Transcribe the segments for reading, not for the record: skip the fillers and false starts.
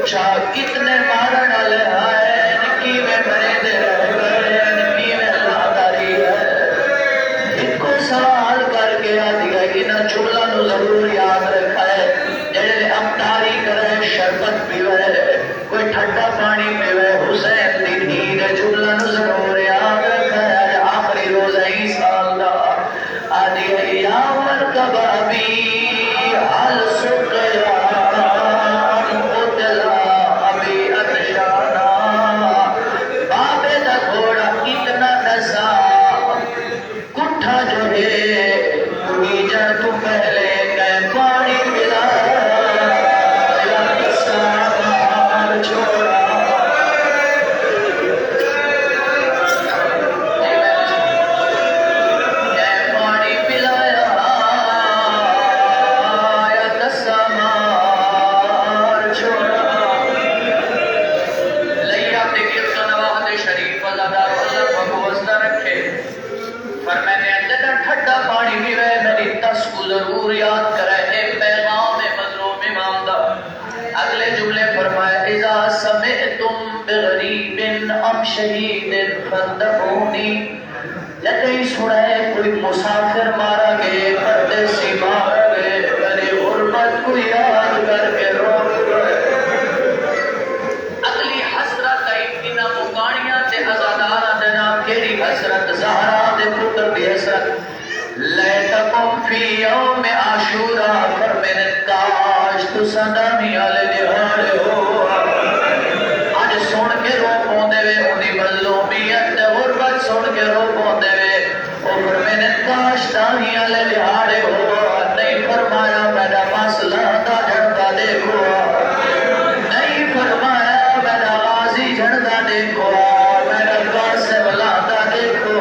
پوچھا کتنے مارن والے آئے کی میں مرے دے رہ گئے کی میں اللہ داری ہے ایک کو سوال کر کے آدھی ہے کہ نہ جملہ نو ضرور یاد رکھا ہے جڑے افطاری کرے شربت پیوے کوئی ٹھنڈا پانی پیوے حسین دی دھی جملہ نو ضرور یاد رکھا ہے آخری روز ہی سال دا آدھی ہے یا مرکب ابھی حال سکیا ضرور یاد کرے ایک پیغام مظلوم امام دا اگلے جملے فرمائے اذا سمعتم بغریب ام شہید فاندبونی جدہی سنے کوئی مسافر مارا گئے پردیسی مارا گئے میری غربت کو یاد کر کے رو اگلی حسرت اینا مکانیاں تے ازادارہ دینا کیری حسرت زہرہ دے پتر دی حسرت لیتکم فی یوم عاشورہ فرمین کاش تو صدامی آلے دہاڑے ہو آج سن کے رو پوندے وے انہی مظلومیت غربت سن کے رو پوندے وے او فرمین کاش دانی آلے دہاڑے ہو نہیں فرمایا میرا مسئلہ دا جھڑتا دیکھو نہیں فرمایا میرا غازی جھڑتا دیکھو میرا قاسم لاتا دیکھو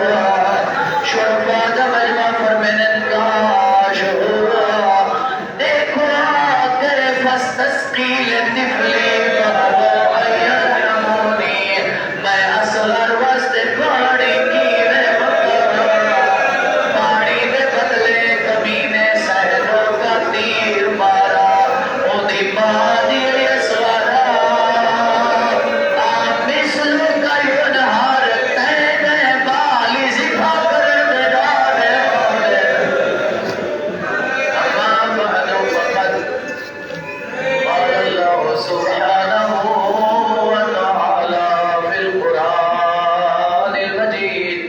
شرفا دا مجمع فرمین کاش ہوا دیکھو تیرے فستسقیل نفلی فہو ایت نمونی میں اصغر وسط پاڑی کی میں مقرر پاڑی دے بدلے کمینے سہروں کا تیر مارا او دی بادی اصغرہ آپ مثل کا ینہار تینے بالی زبا کر دے ڈارے ہوئے اما بعد فقد قال اللہ سبحانہ وتعالی فی القرآن المجید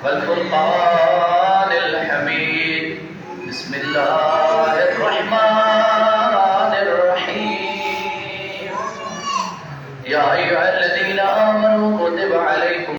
والفرقان الحمید بسم اللہ الرحمن الرحیم یا ایھا الذین آمنوا